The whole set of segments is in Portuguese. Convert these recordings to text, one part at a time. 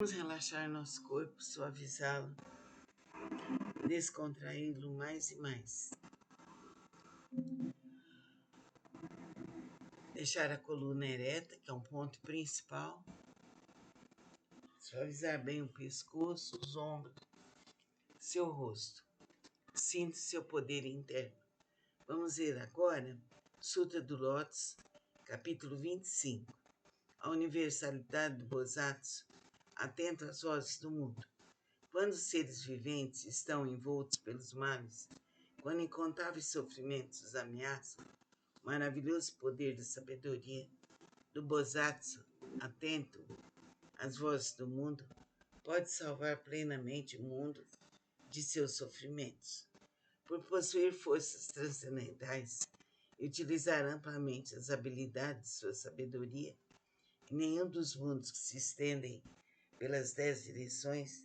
Vamos relaxar nosso corpo, suavizá-lo, descontraí-lo mais e mais. Deixar a coluna ereta, que é um ponto principal. Suavizar bem o pescoço, os ombros, seu rosto. Sinta seu poder interno. Vamos ver agora Sutra do Lótus, capítulo 25. A universalidade do Bosatsu, atento às vozes do mundo. Quando os seres viventes estão envoltos pelos males, quando incontáveis sofrimentos os ameaçam, o maravilhoso poder da sabedoria do Bosatsu, atento às vozes do mundo, pode salvar plenamente o mundo de seus sofrimentos. Por possuir forças transcendentais e utilizar amplamente as habilidades de sua sabedoria, em nenhum dos mundos que se estendem pelas 10 direções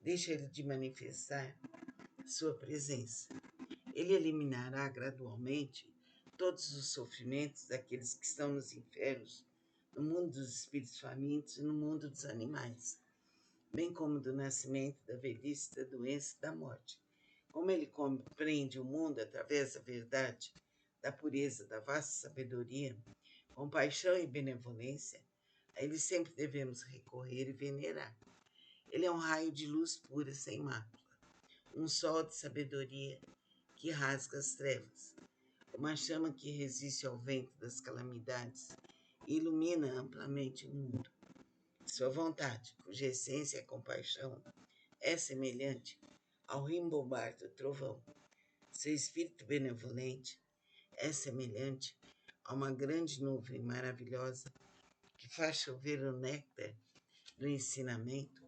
deixa ele de manifestar sua presença. Ele eliminará gradualmente todos os sofrimentos daqueles que estão nos infernos, no mundo dos espíritos famintos e no mundo dos animais, bem como do nascimento, da velhice, da doença e da morte. Como ele compreende o mundo através da verdade, da pureza, da vasta sabedoria, compaixão e benevolência, a ele sempre devemos recorrer e venerar. Ele é um raio de luz pura, sem mácula, um sol de sabedoria que rasga as trevas, uma chama que resiste ao vento das calamidades e ilumina amplamente o mundo. Sua vontade, cuja essência é compaixão, é semelhante ao rimbombar do trovão. Seu espírito benevolente é semelhante a uma grande nuvem maravilhosa que faz chover o néctar do ensinamento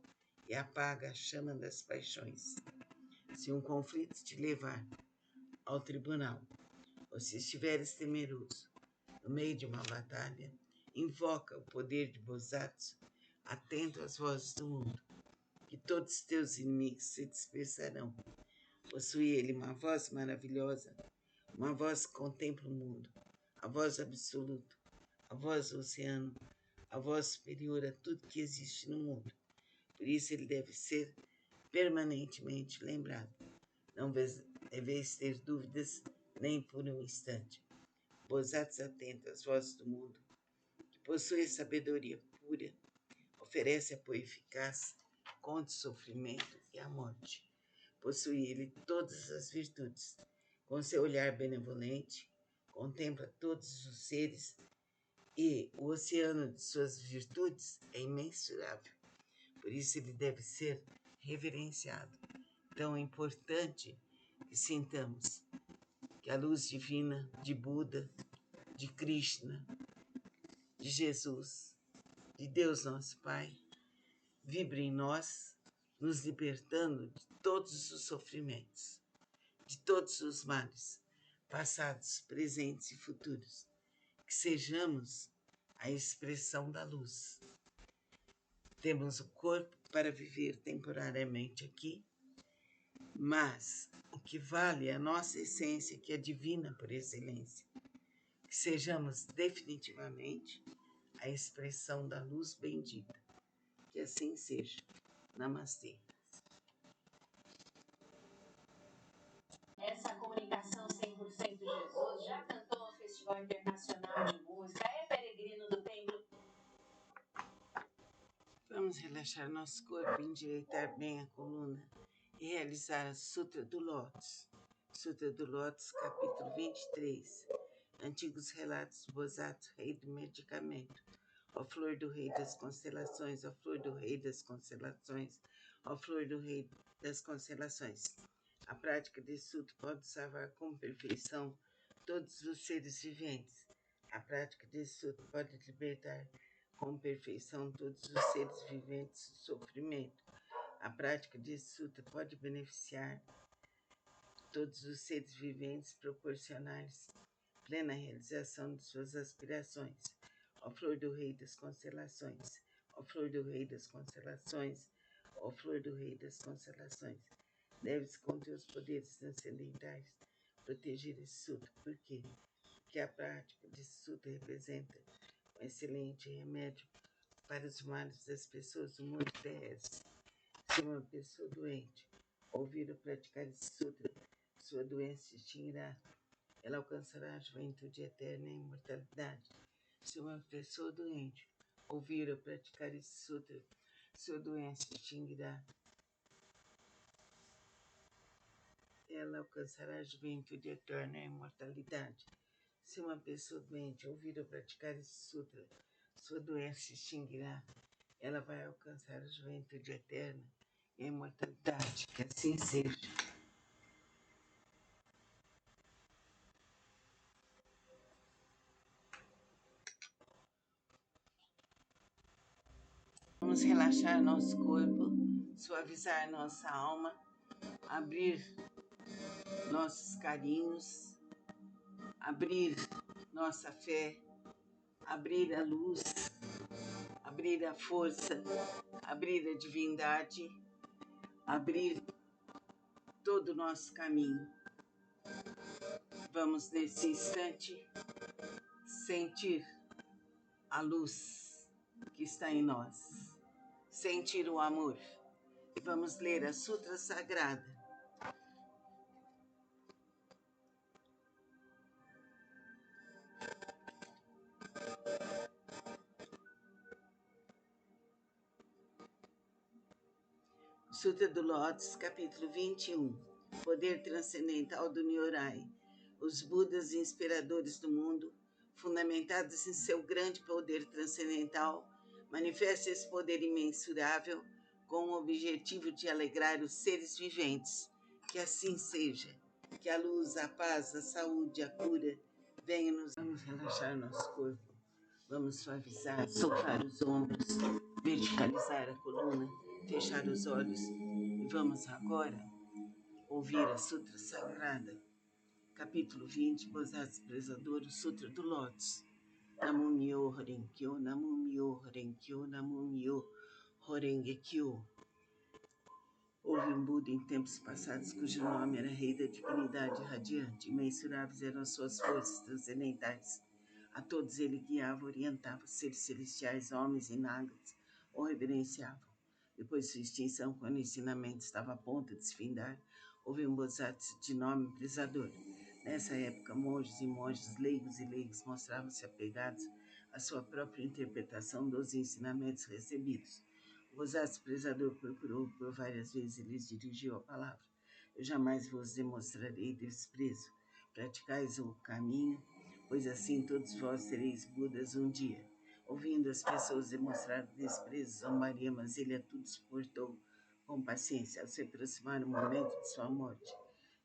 e apaga a chama das paixões. Se um conflito te levar ao tribunal, ou se estiveres temeroso no meio de uma batalha, invoca o poder de Bosatsu, atento às vozes do mundo, que todos os teus inimigos se dispersarão. Possui ele uma voz maravilhosa, uma voz que contempla o mundo, a voz absoluta, a voz do oceano, a voz superior a tudo que existe no mundo. Por isso ele deve ser permanentemente lembrado. Não deveis ter dúvidas nem por um instante. Bosatsu atento às vozes do mundo, que possui sabedoria pura, oferece apoio eficaz contra o sofrimento e a morte. Possui ele todas as virtudes. Com seu olhar benevolente, contempla todos os seres e o oceano de suas virtudes é imensurável. Por isso ele deve ser reverenciado. Então é importante que sintamos que a luz divina de Buda, de Krishna, de Jesus, de Deus nosso Pai, vibre em nós, nos libertando de todos os sofrimentos, de todos os males, passados, presentes e futuros. Que sejamos a expressão da luz. Temos o corpo para viver temporariamente aqui, mas o que vale é a nossa essência, que é divina por excelência. Que sejamos definitivamente a expressão da luz bendita. Que assim seja. Namastê. Essa comunicação 100% Jesus já cantou no Festival Internacional de Música, é peregrino do templo. Vamos relaxar nosso corpo, endireitar bem a coluna e realizar a Sutra do Lótus. Sutra do Lótus, capítulo 23. Antigos relatos do Bosatsu, rei do medicamento. Ó flor do rei das constelações, ó flor do rei das constelações, ó flor do rei das constelações. A prática desse sutra pode salvar com perfeição todos os seres viventes. A prática desse sutra pode libertar com perfeição todos os seres viventes do sofrimento. A prática desse sutra pode beneficiar todos os seres viventes, proporcionar-lhes plena realização de suas aspirações. Ó flor do rei das constelações, ó flor do rei das constelações, ó flor do rei das constelações. Deves com teus poderes transcendentais proteger esse sutra. Por quê? Porque a prática desse sutra representa um excelente remédio para os males das pessoas do mundo terrestre. Se uma pessoa doente ouvir ou praticar esse sutra, sua doença se extinguirá. Ela alcançará a juventude eterna e a imortalidade. Se uma pessoa doente ouvir ou praticar esse sutra, sua doença se extinguirá. Ela alcançará a juventude eterna e a imortalidade. Se uma pessoa doente ouvir ou praticar esse sutra, sua doença se extinguirá. Ela vai alcançar a juventude eterna e a imortalidade. Que assim seja. Vamos relaxar nosso corpo, suavizar nossa alma, abrir nossos carinhos, abrir nossa fé, abrir a luz, abrir a força, abrir a divindade, abrir todo o nosso caminho. Vamos, nesse instante, sentir a luz que está em nós, sentir o amor. E vamos ler a Sutra Sagrada. Sutra do Lótus, capítulo 21. Poder transcendental do Nyorai. Os Budas inspiradores do mundo, fundamentados em seu grande poder transcendental, manifestam esse poder imensurável com o objetivo de alegrar os seres viventes. Que assim seja. Que a luz, a paz, a saúde, a cura venham nos... Vamos relaxar nosso corpo. Vamos suavizar, soltar os ombros, verticalizar a coluna, fechar os olhos e vamos agora ouvir a Sutra Sagrada, capítulo 20, Bodhisattva Prezador, o Sutra do Lótus. Namu Myo Horenkyo, Namu Myo Horenkyo, Namu Myo Horengekyo. Houve um Buda em tempos passados cujo nome era Rei da Divinidade Radiante, imensuráveis eram suas forças transcendentais. A todos ele guiava, orientava, seres celestiais, homens e nagas, o reverenciavam. Depois de sua extinção, quando o ensinamento estava a ponto de se findar, houve um Bodhisattva de nome Prezador. Nessa época, monges e monges, leigos e leigos mostravam-se apegados à sua própria interpretação dos ensinamentos recebidos. O Bodhisattva Prezador procurou por várias vezes e lhes dirigiu a palavra. Eu jamais vos demonstrarei desprezo. Praticais o caminho, pois assim todos vós sereis Budas um dia. Ouvindo as pessoas demonstrar desprezo, zombaria, mas ele a tudo suportou com paciência. Ao se aproximar o momento de sua morte,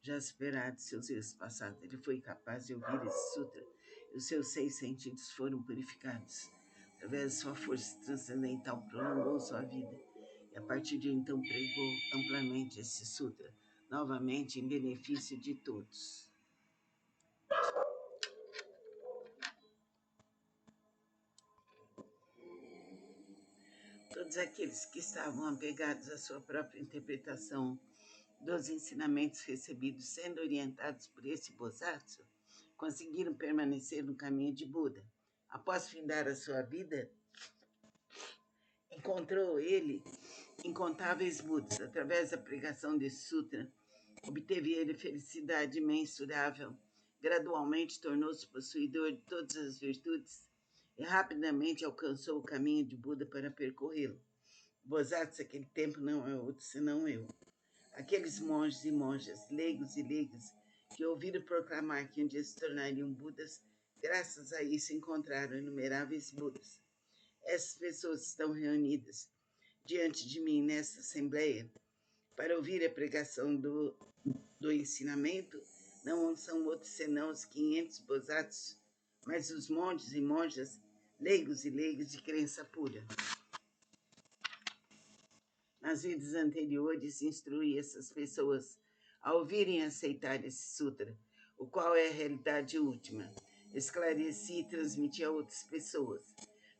já superado seus erros passados, ele foi capaz de ouvir esse sutra e os seus 6 sentidos foram purificados. Através de sua força transcendental, prolongou sua vida e a partir de então pregou amplamente esse sutra, novamente em benefício de todos. Todos aqueles que estavam apegados à sua própria interpretação dos ensinamentos recebidos, sendo orientados por esse Bodhisattva, conseguiram permanecer no caminho de Buda. Após findar a sua vida, encontrou ele incontáveis Budas. Através da pregação desse sutra, obteve ele felicidade imensurável. Gradualmente tornou-se possuidor de todas as virtudes e rapidamente alcançou o caminho de Buda para percorrê-lo. Bodhisattva, aquele tempo, não é outro senão eu. Aqueles monges e monjas, leigos e leigas, que ouviram proclamar que um dia se tornariam Budas, graças a isso encontraram inumeráveis Budas. Essas pessoas estão reunidas diante de mim nesta assembleia para ouvir a pregação do ensinamento. Não são outros senão os 500 Bodhisattvas, mas os monges e monjas, leigos e leigas de crença pura. Nas vidas anteriores, instruí essas pessoas a ouvirem e aceitar esse sutra, o qual é a realidade última. Esclareci e transmiti a outras pessoas,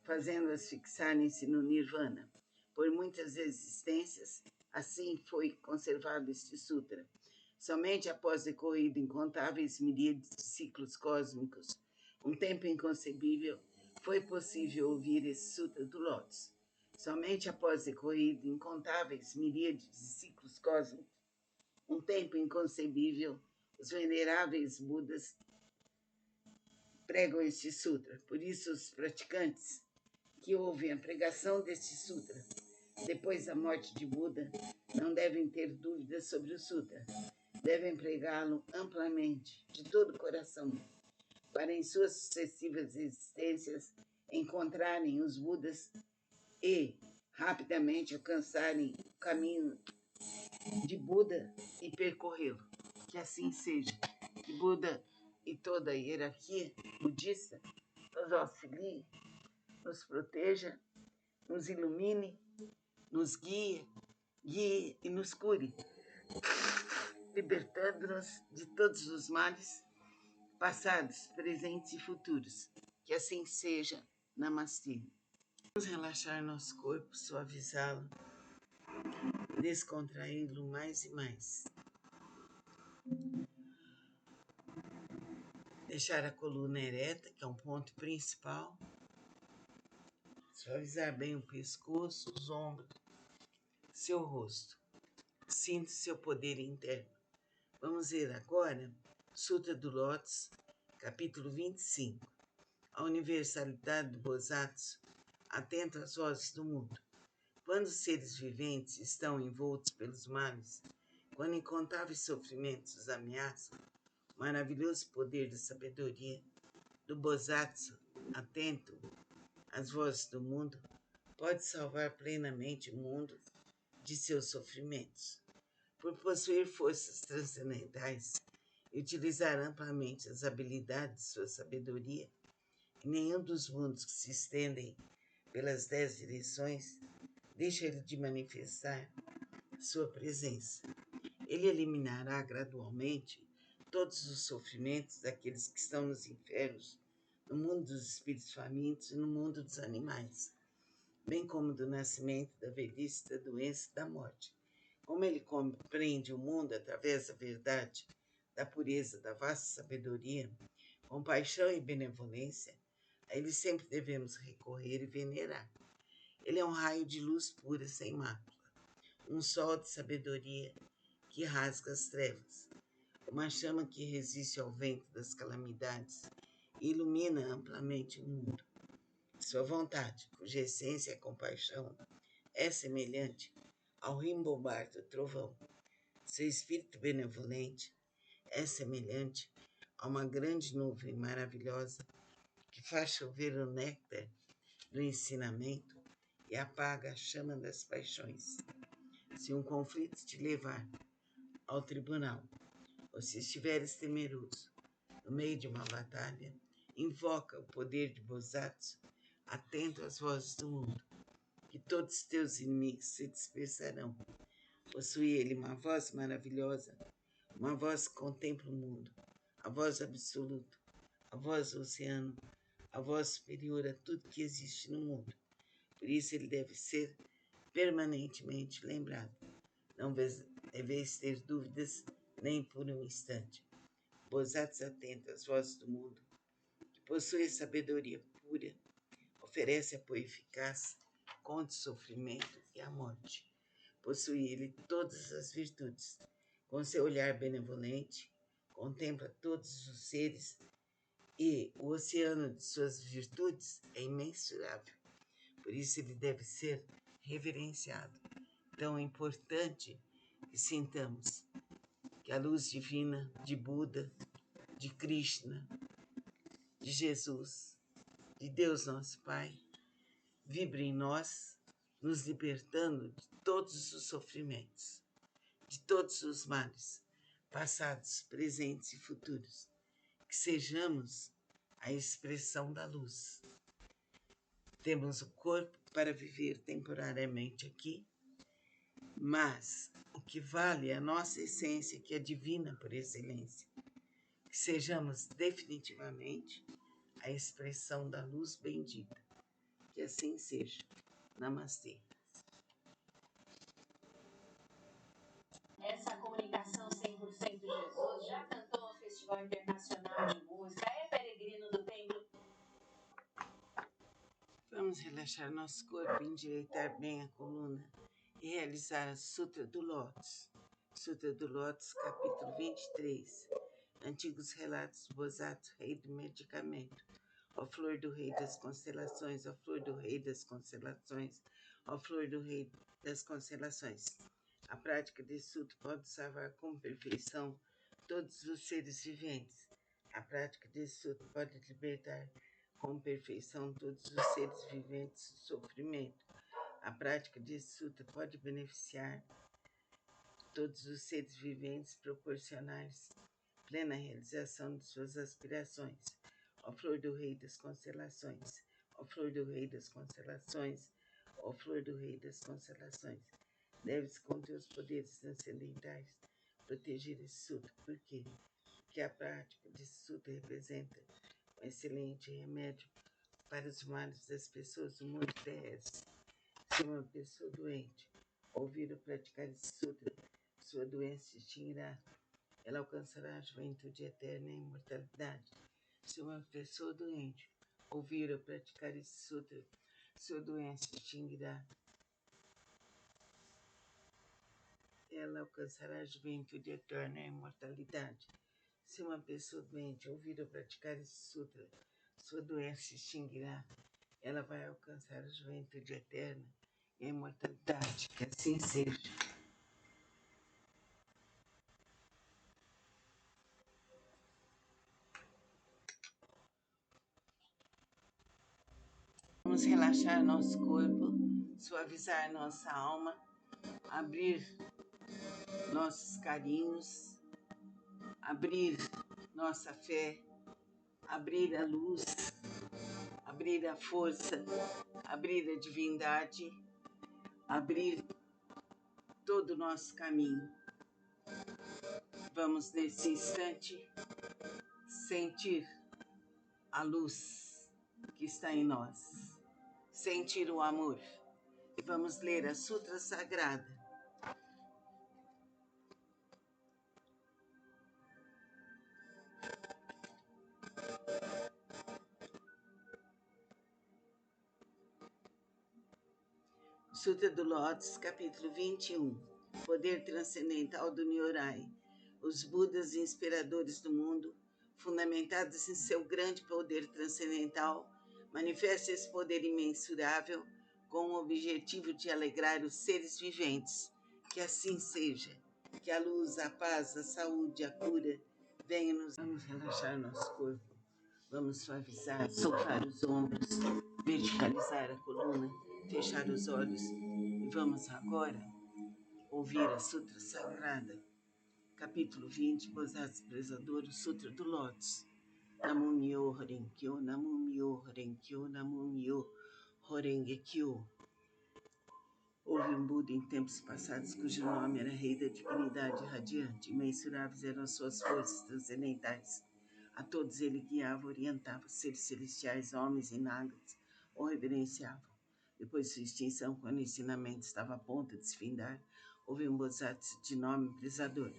fazendo-as fixarem-se no Nirvana. Por muitas existências, assim foi conservado este sutra. Somente após decorrido incontáveis miríades de ciclos cósmicos, um tempo inconcebível, foi possível ouvir esse sutra do Lótus. Somente após decorrido incontáveis miríades de ciclos cósmicos, um tempo inconcebível, os veneráveis Budas pregam este sutra. Por isso, os praticantes que ouvem a pregação deste sutra depois da morte de Buda não devem ter dúvidas sobre o sutra. Devem pregá-lo amplamente, de todo o coração, para em suas sucessivas existências encontrarem os Budas e rapidamente alcançarem o caminho de Buda e percorrê-lo. Que assim seja. Que Buda e toda a hierarquia budista nos auxilie, nos proteja, nos ilumine, nos guie e nos cure, libertando-nos de todos os males, passados, presentes e futuros. Que assim seja. Namastê. Vamos relaxar nosso corpo, suavizá-lo, descontraí-lo mais e mais. Deixar a coluna ereta, que é um ponto principal. Suavizar bem o pescoço, os ombros, seu rosto. Sinta seu poder interno. Vamos ver agora Sutra do Lótus, capítulo 25. A universalidade do Bosatsu, atento às vozes do mundo. Quando os seres viventes estão envoltos pelos males, quando incontáveis sofrimentos os ameaçam, o maravilhoso poder da sabedoria do Bosatsu, atento às vozes do mundo, pode salvar plenamente o mundo de seus sofrimentos. Por possuir forças transcendentais e utilizar amplamente as habilidades de sua sabedoria, em nenhum dos mundos que se estendem pelas 10 direções deixa ele de manifestar sua presença. Ele eliminará gradualmente todos os sofrimentos daqueles que estão nos infernos, no mundo dos espíritos famintos e no mundo dos animais, bem como do nascimento, da velhice, da doença e da morte. Como ele compreende o mundo através da verdade, da pureza, da vasta sabedoria, compaixão e benevolência, a ele sempre devemos recorrer e venerar. Ele é um raio de luz pura, sem mácula, um sol de sabedoria que rasga as trevas, uma chama que resiste ao vento das calamidades e ilumina amplamente o mundo. Sua vontade, cuja essência é compaixão, é semelhante ao rimbobar do trovão. Seu espírito benevolente é semelhante a uma grande nuvem maravilhosa que faz chover o néctar do ensinamento e apaga a chama das paixões. Se um conflito te levar ao tribunal, ou se estiveres temeroso no meio de uma batalha, invoca o poder de Bosatsu, atento às vozes do mundo, que todos os teus inimigos se dispersarão. Possui ele uma voz maravilhosa, uma voz que contempla o mundo, a voz absoluta, a voz do oceano, a voz superior a tudo que existe no mundo. Por isso ele deve ser permanentemente lembrado. Não deveis ter dúvidas nem por um instante. Bosatsu atento às vozes do mundo, que possui a sabedoria pura, oferece apoio eficaz contra o sofrimento e a morte. Possui ele todas as virtudes. Com seu olhar benevolente, contempla todos os seres e o oceano de suas virtudes é imensurável. Por isso ele deve ser reverenciado. Tão importante que sintamos que a luz divina de Buda, de Krishna, de Jesus, de Deus nosso Pai, vibre em nós, nos libertando de todos os sofrimentos, de todos os males, passados, presentes e futuros. Que sejamos a expressão da luz. Temos o corpo para viver temporariamente aqui, mas o que vale é a nossa essência, que é divina por excelência. Que sejamos definitivamente a expressão da luz bendita. Que assim seja. Namastê. Essa comunicação 100% Jesus já cantou no Festival Internacional de Música, é peregrino do Templo. Vamos relaxar. relaxar nosso corpo, endireitar bem a coluna e realizar a Sutra do Lótus. Sutra do Lótus, capítulo 23. Antigos relatos do Bosatsu, rei do medicamento. Ó flor do rei das constelações, ó flor do rei das constelações, ó flor do rei das constelações. A prática desse sutra pode salvar com perfeição todos os seres viventes. A prática desse sutra pode libertar com perfeição todos os seres viventes do sofrimento. A prática desse sutra pode beneficiar todos os seres viventes, proporcionar-lhes plena realização de suas aspirações. Ó flor do rei das constelações, ó flor do rei das constelações, ó flor do rei das constelações, deves com teus poderes transcendentais proteger esse sutra. Por quê? Porque a prática desse sutra representa um excelente remédio para os males das pessoas do mundo terrestre. Se uma pessoa doente ouvir ou praticar esse sutra, sua doença se extinguirá. Ela alcançará a juventude eterna e a imortalidade. Se uma pessoa doente ouvir ou praticar esse sutra, sua doença se extinguirá. Ela alcançará a juventude eterna e a imortalidade. Se uma pessoa doente ouvir ou praticar esse sutra, sua doença se extinguirá. Ela vai alcançar a juventude eterna e a imortalidade. Que assim seja. Vamos relaxar nosso corpo, suavizar nossa alma, abrir nossos carinhos, abrir nossa fé, abrir a luz, abrir a força, abrir a divindade, abrir todo o nosso caminho. Vamos, nesse instante, sentir a luz que está em nós, sentir o amor. E vamos ler a Sutra Sagrada. Sutra do Lótus, capítulo 21. Poder transcendental do Nyorai. Os Budas inspiradores do mundo, fundamentados em seu grande poder transcendental, manifestam esse poder imensurável com o objetivo de alegrar os seres viventes. Que assim seja. Que a luz, a paz, a saúde, a cura venham nos... Vamos relaxar nosso corpo. Vamos suavizar, soltar os ombros, verticalizar a coluna, fechar os olhos e vamos agora ouvir a Sutra Sagrada, capítulo 20, Bosatsu Prezador, Sutra do Lótus. Namu Myo Horenkyo, Namu Myo Horenkyo, Namu Myo Horengekyo. Houve um Buda em tempos passados cujo nome era Rei da Divinidade Radiante. Imensuráveis eram suas forças transcendentais. A todos ele guiava, orientava, seres celestiais, homens e nagas, o reverenciavam. Depois de sua extinção, quando o ensinamento estava a ponto de se findar, houve um Bodhisattva de nome Prezador.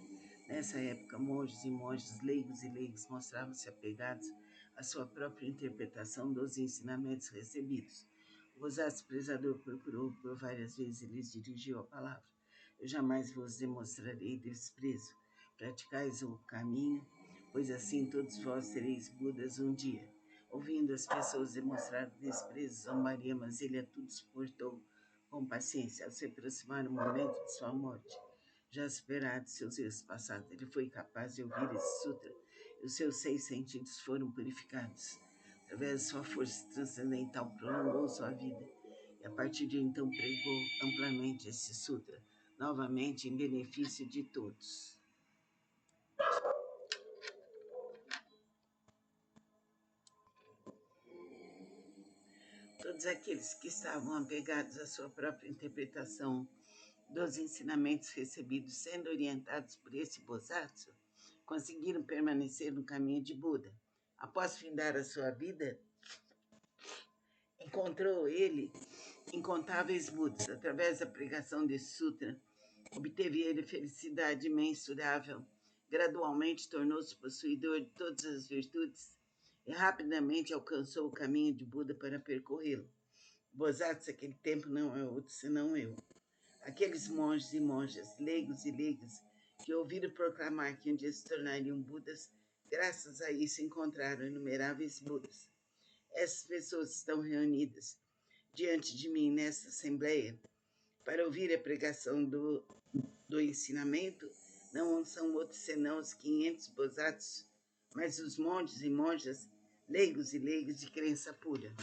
Nessa época, monges e monges, leigos e leigos mostravam-se apegados à sua própria interpretação dos ensinamentos recebidos. O Bodhisattva Prezador procurou por várias vezes e lhes dirigiu a palavra. Eu jamais vos demonstrarei desprezo. Praticais o caminho, pois assim todos vós sereis Budas um dia. Ouvindo as pessoas demonstrar desprezo, zombaria, mas ele a tudo suportou com paciência. Ao se aproximar o momento de sua morte, já superado de seus erros passados, ele foi capaz de ouvir esse sutra e os seus 6 sentidos foram purificados. Através de sua força transcendental, prolongou sua vida e a partir de então pregou amplamente esse sutra, novamente em benefício de todos. Todos aqueles que estavam apegados à sua própria interpretação dos ensinamentos recebidos, sendo orientados por esse Bodhisattva, conseguiram permanecer no caminho de Buda. Após findar a sua vida, encontrou ele incontáveis Budas. Através da pregação desse sutra, obteve ele felicidade imensurável. Gradualmente tornou-se possuidor de todas as virtudes e rapidamente alcançou o caminho de Buda para percorrê-lo. Bodhisattva naquele tempo não é outro senão eu. Aqueles monges e monjas, leigos e leigas, que ouviram proclamar que um dia se tornariam Budas, graças a isso encontraram inumeráveis Budas. Essas pessoas estão reunidas diante de mim nesta assembleia para ouvir a pregação do ensinamento. Não são outros senão os 500 Bodhisattvas, mas os monges e monjas, leigos e leigas de crença pura.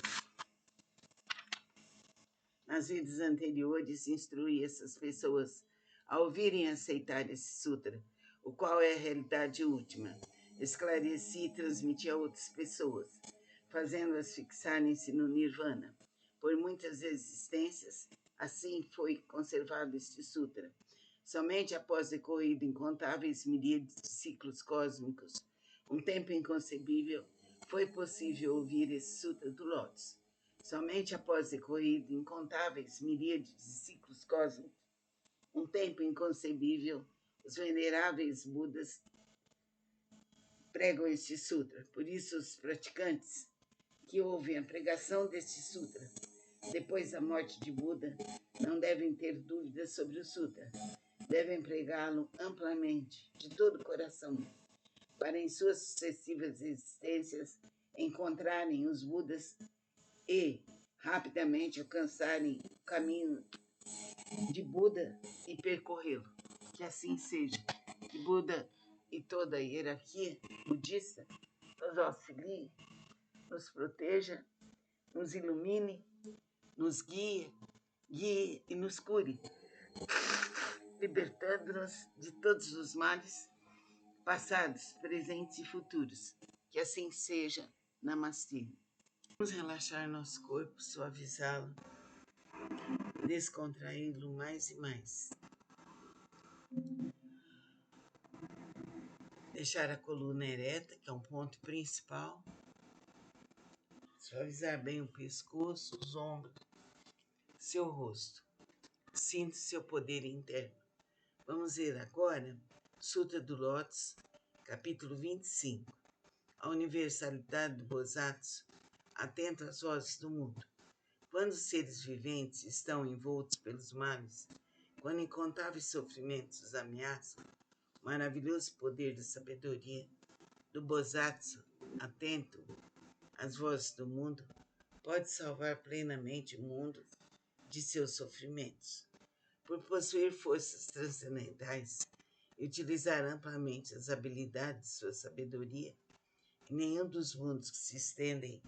Nas vidas anteriores, instruí essas pessoas a ouvirem e aceitar esse sutra, o qual é a realidade última. Esclareci e transmiti a outras pessoas, fazendo-as fixarem-se no Nirvana. Por muitas existências, assim foi conservado este sutra. Somente após decorrido incontáveis miríades de ciclos cósmicos, um tempo inconcebível, foi possível ouvir esse sutra do Lótus. Somente após decorrido incontáveis miríades de ciclos cósmicos, um tempo inconcebível, os veneráveis Budas pregam este sutra. Por isso, os praticantes que ouvem a pregação deste sutra depois da morte de Buda não devem ter dúvidas sobre o sutra. Devem pregá-lo amplamente, de todo o coração, para em suas sucessivas existências encontrarem os Budas e rapidamente alcançarem o caminho de Buda e percorrê-lo. Que assim seja. Que Buda e toda a hierarquia budista nos auxilie, nos proteja, nos ilumine, nos guie e nos cure, libertando-nos de todos os males, passados, presentes e futuros. Que assim seja. Namastê. Vamos relaxar nosso corpo, suavizá-lo, descontraí-lo mais e mais. Deixar a coluna ereta, que é um ponto principal. Suavizar bem o pescoço, os ombros, seu rosto. Sinta seu poder interno. Vamos ver agora Sutra do Lótus, capítulo 25. A universalidade do Bodhisattva, atento às vozes do mundo. Quando os seres viventes estão envoltos pelos males, quando incontáveis sofrimentos os ameaçam, o maravilhoso poder da sabedoria do Bodhisattva, atento às vozes do mundo, pode salvar plenamente o mundo de seus sofrimentos. Por possuir forças transcendentais e utilizar amplamente as habilidades de sua sabedoria, em nenhum dos mundos que se estendem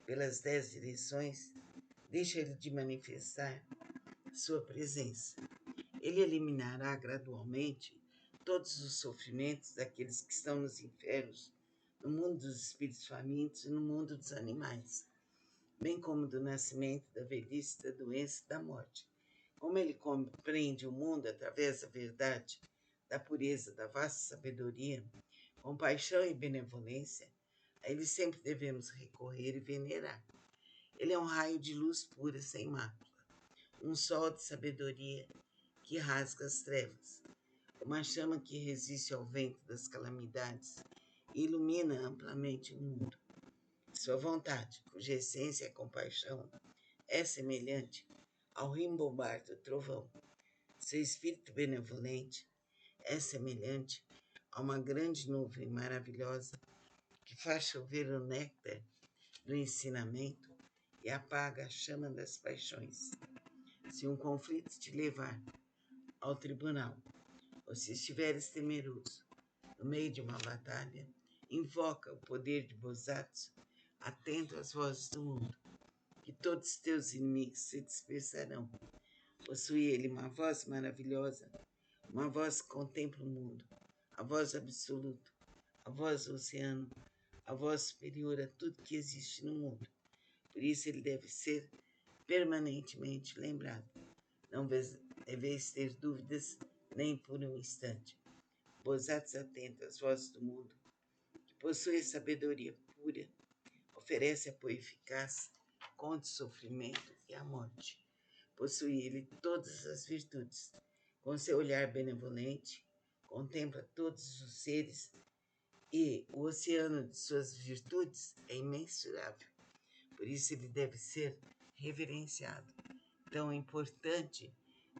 pelas 10 direções deixa ele de manifestar sua presença. Ele eliminará gradualmente todos os sofrimentos daqueles que estão nos infernos, no mundo dos espíritos famintos e no mundo dos animais, bem como do nascimento, da velhice, da doença e da morte. Como ele compreende o mundo através da verdade, da pureza, da vasta sabedoria, compaixão e benevolência, a ele sempre devemos recorrer e venerar. Ele é um raio de luz pura, sem mácula, um sol de sabedoria que rasga as trevas, uma chama que resiste ao vento das calamidades e ilumina amplamente o mundo. Sua vontade, cuja essência é compaixão, é semelhante ao rimbobar do trovão. Seu espírito benevolente é semelhante a uma grande nuvem maravilhosa que faz chover o néctar do ensinamento e apaga a chama das paixões. Se um conflito te levar ao tribunal, ou se estiveres temeroso no meio de uma batalha, invoca o poder de Bodhisattva, atento às vozes do mundo, que todos os teus inimigos se dispersarão. Possui ele uma voz maravilhosa, uma voz que contempla o mundo, a voz absoluta, a voz do oceano, a voz superior a tudo que existe no mundo. Por isso ele deve ser permanentemente lembrado. Não deveis ter dúvidas nem por um instante. Bodhisattva atento às vozes do mundo, que possui sabedoria pura, oferece apoio eficaz contra o sofrimento e a morte. Possui ele todas as virtudes. Com seu olhar benevolente, contempla todos os seres e o oceano de suas virtudes é imensurável. Por isso ele deve ser reverenciado. Então é importante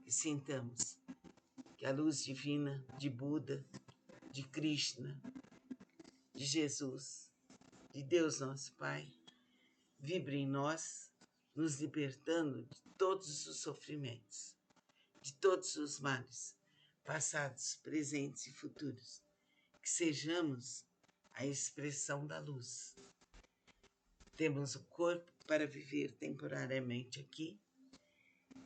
que sintamos que a luz divina de Buda, de Krishna, de Jesus, de Deus nosso Pai, vibre em nós, nos libertando de todos os sofrimentos, de todos os males, passados, presentes e futuros. Que sejamos a expressão da luz. Temos o corpo para viver temporariamente aqui,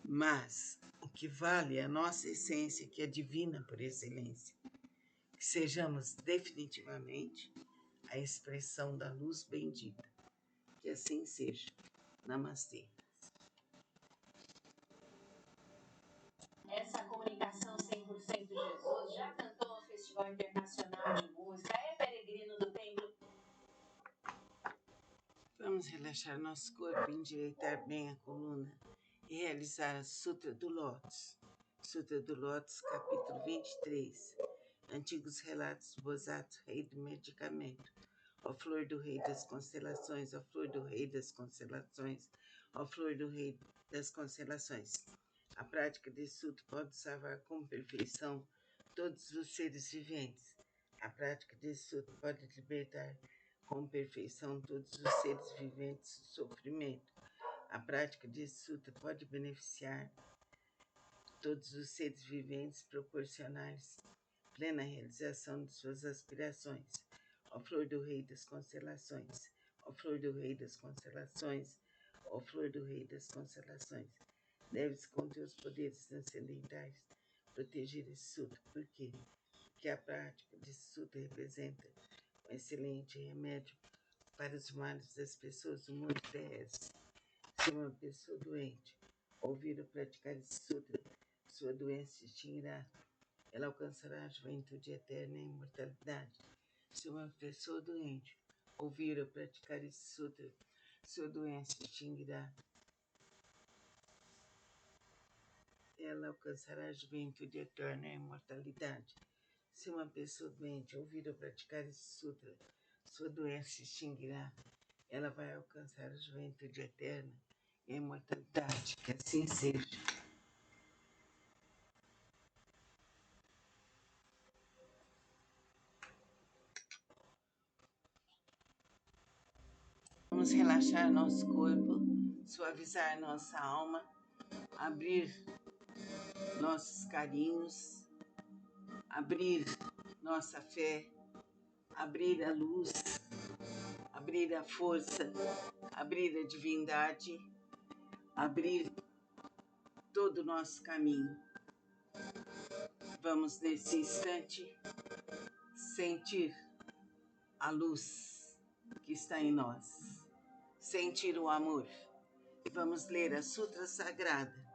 mas o que vale é a nossa essência, que é divina por excelência. Que sejamos definitivamente a expressão da luz bendita. Que assim seja. Namastê. Essa comunicação 100% Jesus já cantou no Festival Internacional de Música, é peregrino do templo. Vamos relaxar nosso corpo, endireitar bem a coluna e realizar a Sutra do Lótus. Sutra do Lótus, capítulo 23. Antigos relatos do Bosatsu, rei do medicamento. Ó flor do rei das constelações, ó flor do rei das constelações, ó flor do rei das constelações. A prática desse sutra pode salvar com perfeição todos os seres viventes. A prática desse sutra pode libertar com perfeição todos os seres viventes do sofrimento. A prática desse sutra pode beneficiar todos os seres viventes, proporcionar-lhes plena realização de suas aspirações. Ó flor do rei das constelações, ó flor do rei das constelações, ó flor do rei das constelações. Deves com teus poderes transcendentais proteger esse sutra. Por quê? Porque a prática desse sutra representa um excelente remédio para os males das pessoas do mundo terrestre. Se uma pessoa doente ouvir ou praticar esse sutra, sua doença se extinguirá. Ela alcançará a juventude eterna e a imortalidade. Se uma pessoa doente ouvir ou praticar esse sutra, sua doença se extinguirá. Ela alcançará a juventude eterna e a imortalidade. Se uma pessoa doente ouvir ou praticar esse sutra, sua doença se extinguirá. Ela vai alcançar a juventude eterna e a imortalidade. Que assim seja. Vamos relaxar nosso corpo, suavizar nossa alma, abrir nossos carinhos, abrir nossa fé, abrir a luz, abrir a força, abrir a divindade, abrir todo o nosso caminho. Vamos, nesse instante, sentir a luz que está em nós, sentir o amor. E vamos ler a Sutra Sagrada.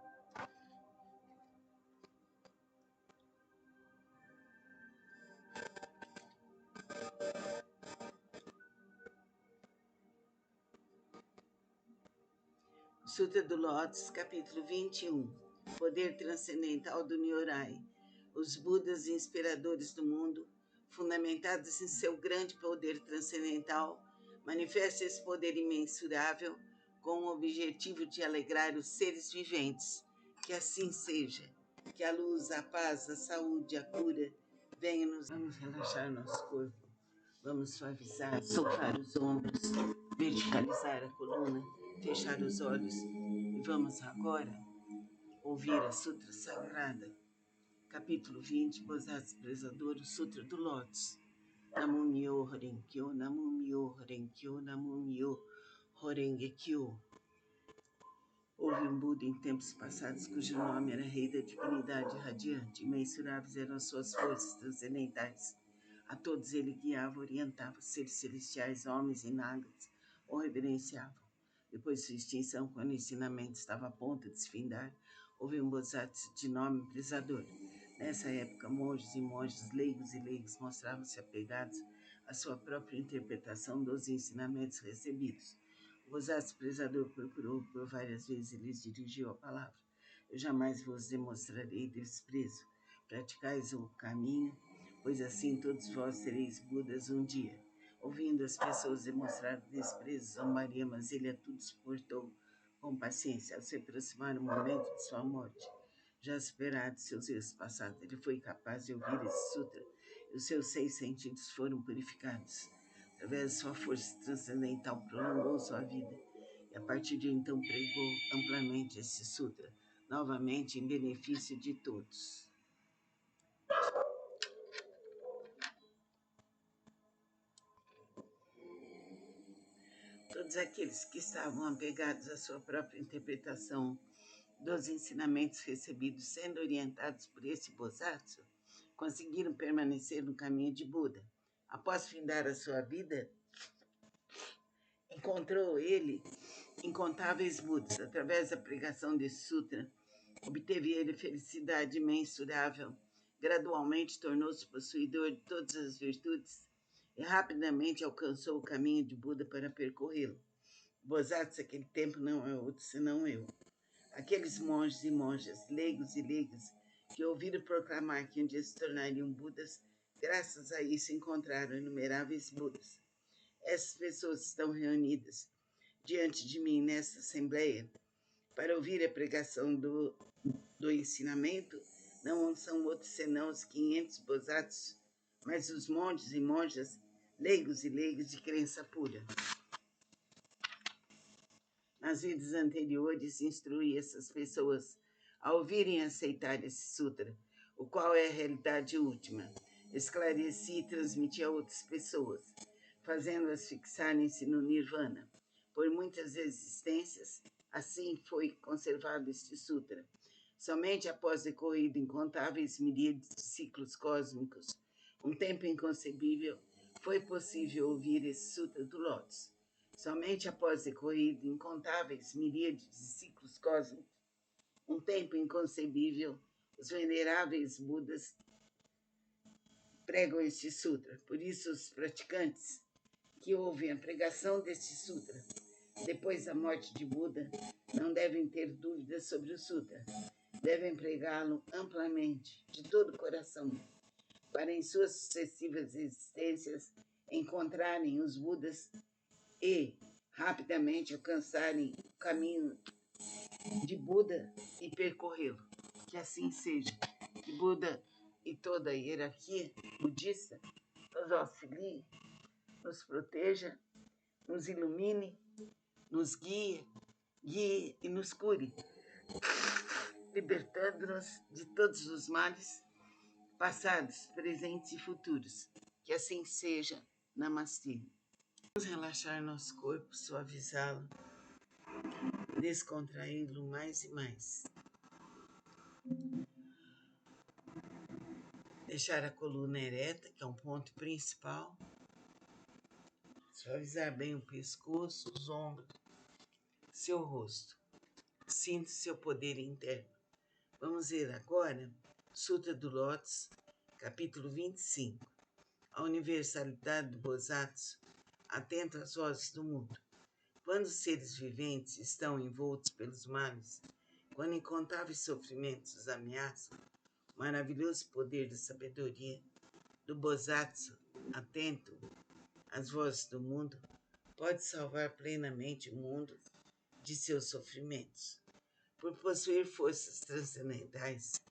Sutra do Lótus, capítulo 21. Poder transcendental do Nyorai. Os Budas inspiradores do mundo, fundamentados em seu grande poder transcendental, manifestam esse poder imensurável com o objetivo de alegrar os seres viventes. Que assim seja. Que a luz, a paz, a saúde, a cura venham nos... Vamos relaxar nosso corpo. Vamos suavizar, soltar os ombros, verticalizar a coluna, fechar os olhos e vamos agora ouvir a Sutra Sagrada, capítulo 20, Bosatsu Prezador, o Sutra do Lótus. Namu Myo Horenkyo, Namu Myo Horenkyo, Namu Myo Horengekyo. Houve um Buda em tempos passados cujo nome era Rei da Divinidade Radiante, imensuráveis eram suas forças transcendentais. A todos ele guiava, orientava, seres celestiais, homens e nagas, o reverenciavam. Depois de sua extinção, quando o ensinamento estava a ponto de se findar, houve um Bodhisattva de nome Prezador. Nessa época, monges e monges, leigos e leigos mostravam-se apegados à sua própria interpretação dos ensinamentos recebidos. O Bodhisattva Prezador procurou por várias vezes e lhes dirigiu a palavra. Eu jamais vos demonstrarei desprezo. Praticais o caminho, pois assim todos vós sereis Budas um dia. Ouvindo as pessoas demonstrar desprezo, zombaria, mas ele a tudo suportou Com paciência, ao se aproximar o momento de sua morte, já superado seus erros passados, ele foi capaz de ouvir esse sutra e os seus 6 sentidos foram purificados. Através de sua força transcendental, prolongou sua vida e a partir de então pregou amplamente esse sutra, novamente em benefício de todos. Todos aqueles que estavam apegados à sua própria interpretação dos ensinamentos recebidos, sendo orientados por esse Bosatsu, conseguiram permanecer no caminho de Buda. Após findar a sua vida, encontrou ele incontáveis Budas. Através da pregação desse sutra, obteve ele felicidade imensurável. Gradualmente tornou-se possuidor de todas as virtudes e rapidamente alcançou o caminho de Buda para percorrê-lo. Bosatsu, aquele tempo, não é outro senão eu. Aqueles monges e monjas, leigos e leigas, que ouviram proclamar que um dia se tornariam Budas, graças a isso encontraram inumeráveis Budas. Essas pessoas estão reunidas diante de mim nesta assembleia para ouvir a pregação do ensinamento. Não são outros senão os 500 Bosatsus, mas os monges e monjas, leigos e leigas de crença pura. Nas vidas anteriores, instruí essas pessoas a ouvirem e aceitar esse sutra, o qual é a realidade última. Esclareci e transmiti a outras pessoas, fazendo-as fixarem-se no Nirvana. Por muitas existências, assim foi conservado este sutra. Somente após decorrido incontáveis miríades de ciclos cósmicos, um tempo inconcebível, foi possível ouvir esse sutra do Lótus. Somente após decorrido incontáveis miríades de ciclos cósmicos, um tempo inconcebível, os veneráveis Budas pregam este sutra. Por isso, os praticantes que ouvem a pregação deste sutra depois da morte de Buda não devem ter dúvidas sobre o sutra. Devem pregá-lo amplamente, de todo o coração, para em suas sucessivas existências encontrarem os Budas e rapidamente alcançarem o caminho de Buda e percorrê-lo. Que assim seja. Que Buda e toda a hierarquia budista nos auxilie, nos proteja, nos ilumine, nos guie e nos cure, libertando-nos de todos os males, passados, presentes e futuros. Que assim seja. Namastê. Vamos relaxar nosso corpo, suavizá-lo, descontraí-lo mais e mais. Deixar a coluna ereta, que é um ponto principal. Suavizar bem o pescoço, os ombros, seu rosto. Sinta seu poder interno. Vamos ver agora Sutra do Lótus, capítulo 25. A universalidade do Bosatsu, atento às vozes do mundo. Quando os seres viventes estão envoltos pelos males, quando incontáveis sofrimentos os ameaçam, o maravilhoso poder da sabedoria do Bosatsu, atento às vozes do mundo, pode salvar plenamente o mundo de seus sofrimentos. Por possuir forças transcendentais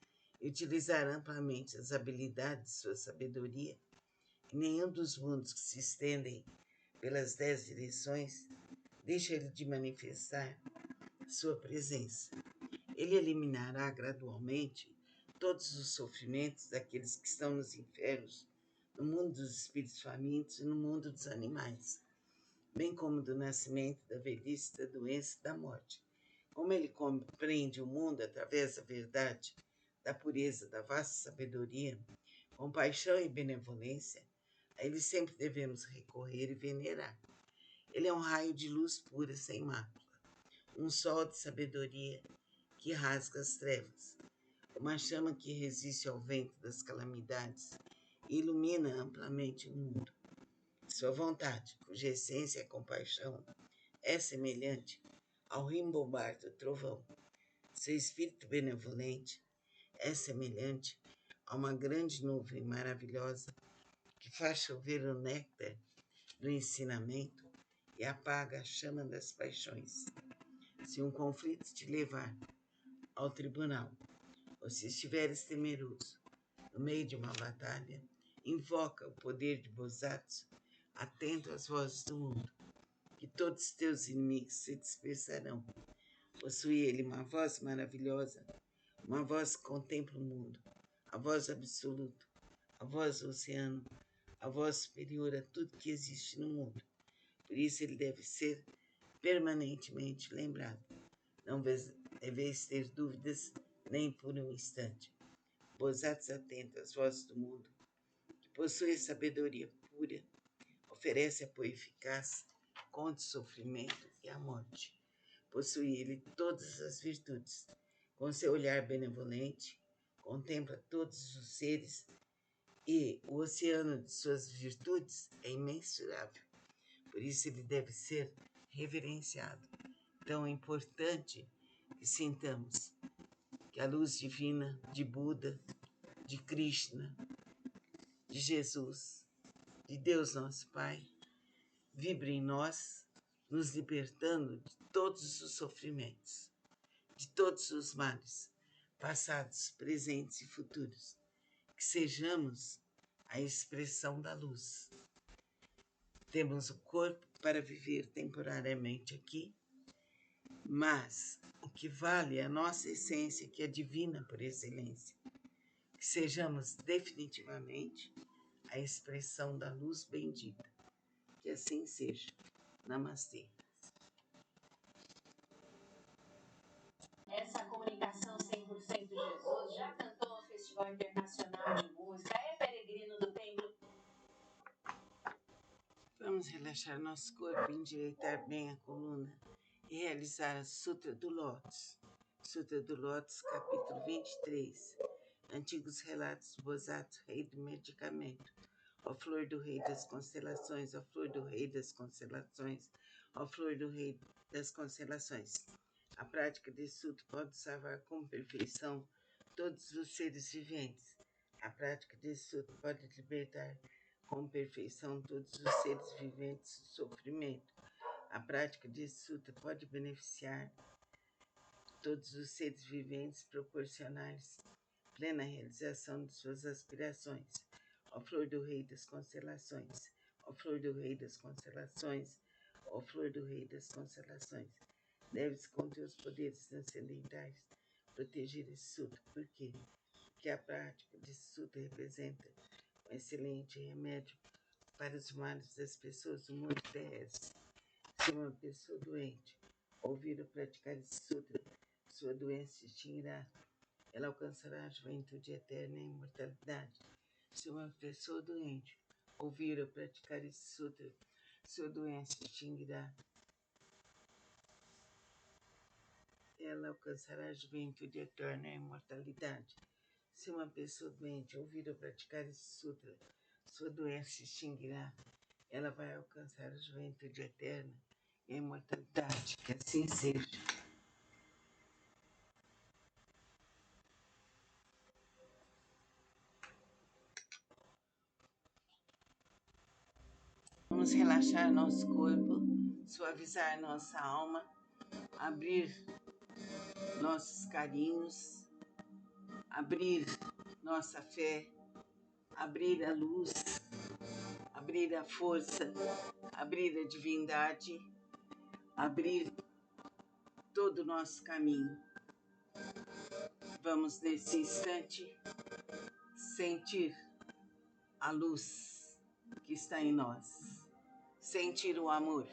e utilizar amplamente as habilidades de sua sabedoria, em nenhum dos mundos que se estendem pelas 10 direções deixa ele de manifestar sua presença. Ele eliminará gradualmente todos os sofrimentos daqueles que estão nos infernos, no mundo dos espíritos famintos e no mundo dos animais, bem como do nascimento, da velhice, da doença e da morte. Como ele compreende o mundo através da verdade, da pureza, da vasta sabedoria, compaixão e benevolência, a ele sempre devemos recorrer e venerar. Ele é um raio de luz pura, sem mácula, um sol de sabedoria que rasga as trevas, uma chama que resiste ao vento das calamidades e ilumina amplamente o mundo. Sua vontade, cuja essência é compaixão, é semelhante ao rimbobar do trovão. Seu espírito benevolente é semelhante a uma grande nuvem maravilhosa que faz chover o néctar do ensinamento e apaga a chama das paixões. Se um conflito te levar ao tribunal, ou se estiveres temeroso no meio de uma batalha, invoca o poder de Bosatsu, atento às vozes do mundo, que todos teus inimigos se dispersarão. Possui ele uma voz maravilhosa, uma voz que contempla o mundo, a voz absoluta, a voz do oceano, a voz superior a tudo que existe no mundo. Por isso ele deve ser permanentemente lembrado. Não deveis ter dúvidas nem por um instante. Bosatsu atento às vozes do mundo, que possui sabedoria pura, oferece apoio eficaz contra o sofrimento e a morte. Possui ele todas as virtudes. Com seu olhar benevolente, contempla todos os seres e o oceano de suas virtudes é imensurável. Por isso ele deve ser reverenciado. Tão importante que sintamos que a luz divina de Buda, de Krishna, de Jesus, de Deus nosso Pai, vibre em nós, nos libertando de todos os sofrimentos, de todos os males, passados, presentes e futuros. Que sejamos a expressão da luz. Temos o corpo para viver temporariamente aqui, mas o que vale é a nossa essência, que é divina por excelência. Que sejamos definitivamente a expressão da luz bendita. Que assim seja. Namastê. Essa comunicação 100% Jesus já cantou no Festival Internacional de Música, é peregrino do templo. Vamos relaxar nosso corpo, endireitar bem a coluna e realizar a Sutra do Lótus. Sutra do Lótus, capítulo 23. Antigos relatos do Bosatsu, rei do medicamento. Ó flor do rei das constelações, ó flor do rei das constelações, ó flor do rei das constelações. A prática desse sutra pode salvar com perfeição todos os seres viventes. A prática desse sutra pode libertar com perfeição todos os seres viventes do sofrimento. A prática desse sutra pode beneficiar todos os seres viventes, proporcionar-lhes plena realização de suas aspirações. Ó flor do rei das constelações, ó flor do rei das constelações, ó flor do rei das constelações. Deves com teus poderes transcendentais proteger esse sutra. Por quê? Porque a prática desse sutra representa um excelente remédio para os males das pessoas do mundo terrestre. Se uma pessoa doente ouvir ou praticar esse sutra, sua doença se extinguirá. Ela alcançará a juventude eterna e a imortalidade. Se uma pessoa doente ouvir ou praticar esse sutra, sua doença se extinguirá. Ela alcançará a juventude eterna e a imortalidade. Se uma pessoa doente ouvir ou praticar esse sutra, sua doença se extinguirá. Ela vai alcançar a juventude eterna e a imortalidade. Que assim seja. Vamos relaxar nosso corpo, suavizar nossa alma, abrir nossos carinhos, abrir nossa fé, abrir a luz, abrir a força, abrir a divindade, abrir todo o nosso caminho. Vamos, nesse instante, sentir a luz que está em nós, sentir o amor.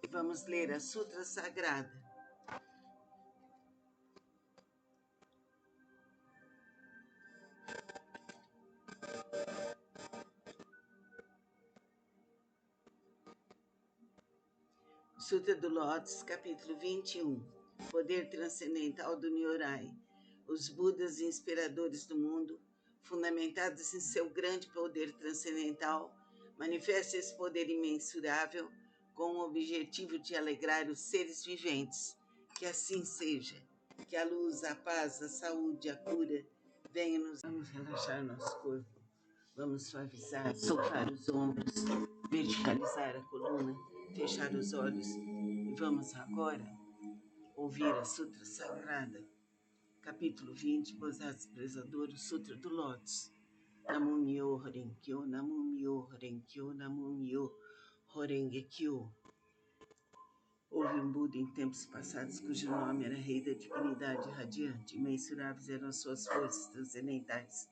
E vamos ler a Sutra Sagrada. Sutra do Lótus, capítulo 21. Poder transcendental do Nyorai. Os Budas inspiradores do mundo, fundamentados em seu grande poder transcendental, manifestam esse poder imensurável com o objetivo de alegrar os seres viventes. Que assim seja. Que a luz, a paz, a saúde, a cura venham nos... Vamos relaxar nosso corpo. Vamos suavizar, soltar os ombros, verticalizar a coluna, fechar os olhos e vamos agora ouvir a Sutra Sagrada, capítulo 20, Bodhisattva Expressador, o Sutra do Lótus. Namo Myo Horenkyo, Namo Myo Horenkyo, Namo Myo Horengekyo. Houve um Buda em tempos passados cujo nome era Rei da Divinidade Radiante. Imensuráveis eram suas forças transcendentais.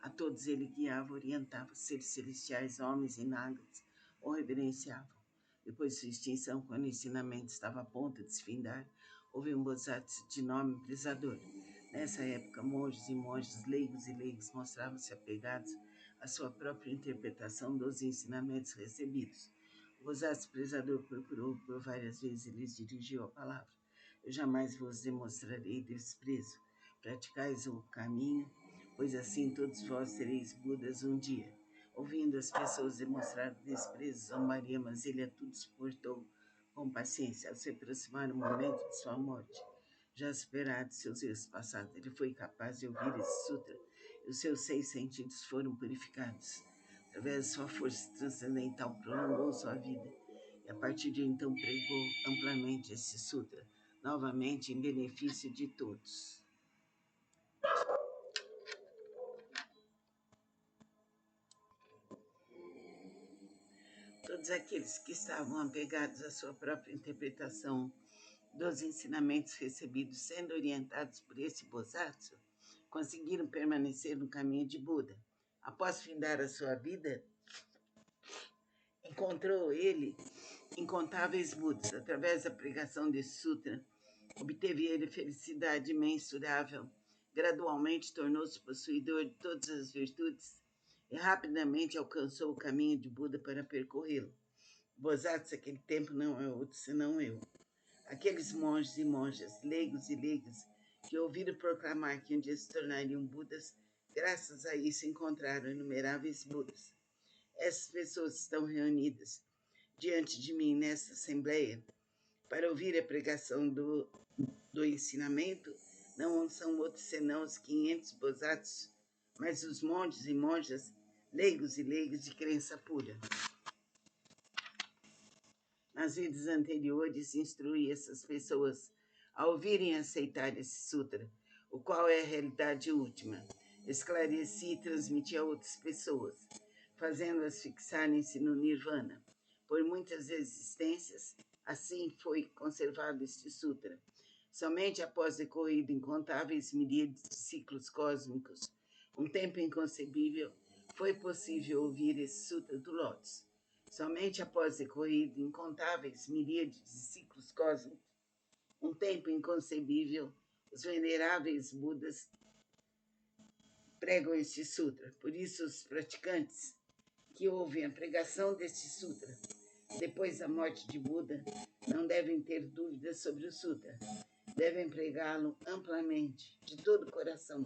A todos ele guiava, orientava, seres celestiais, homens e nagas, o reverenciavam. Depois de sua extinção, quando o ensinamento estava a ponto de se findar, houve um Bodhisattva de nome Brisador. Nessa época, monges e monjas, leigos e leigos mostravam-se apegados à sua própria interpretação dos ensinamentos recebidos. O Bodhisattva Expressador procurou por várias vezes e lhes dirigiu a palavra. Eu jamais vos demonstrarei desprezo. Praticais o caminho, pois assim todos vós sereis Budas um dia. Ouvindo as pessoas demonstrar desprezo, zombaria, mas ele a tudo suportou com paciência. Ao se aproximar o momento de sua morte, já superado seus erros passados, ele foi capaz de ouvir esse sutra e os seus 6 sentidos foram purificados. Através de sua força transcendental, prolongou sua vida e a partir de então pregou amplamente esse sutra, novamente em benefício de todos. Todos aqueles que estavam apegados à sua própria interpretação dos ensinamentos recebidos, sendo orientados por esse Bodhisattva, conseguiram permanecer no caminho de Buda. Após findar a sua vida, encontrou ele incontáveis Budas. Através da pregação desse sutra, obteve ele felicidade imensurável. Gradualmente tornou-se possuidor de todas as virtudes e rapidamente alcançou o caminho de Buda para percorrê-lo. Bodhisattva, aquele tempo, não é outro senão eu. Aqueles monges e monjas, leigos e leigas, que ouviram proclamar que um dia se tornariam Budas, graças a isso encontraram inumeráveis Budas. Essas pessoas estão reunidas diante de mim nesta assembleia para ouvir a pregação do ensinamento. Não são outros senão os 500 Bodhisattvas, mas os monges e monjas, leigos e leigas de crença pura. Nas vidas anteriores, instruí essas pessoas a ouvirem e aceitar esse sutra, o qual é a realidade última. Esclareci e transmiti a outras pessoas, fazendo-as fixarem-se no Nirvana. Por muitas existências, assim foi conservado este sutra. Somente após decorrido incontáveis miríades de ciclos cósmicos, um tempo inconcebível, foi possível ouvir esse sutra do Lótus. Somente após decorrido incontáveis miríades de ciclos cósmicos, um tempo inconcebível, os veneráveis Budas pregam este sutra. Por isso, os praticantes que ouvem a pregação deste sutra depois da morte de Buda não devem ter dúvidas sobre o sutra. Devem pregá-lo amplamente, de todo o coração,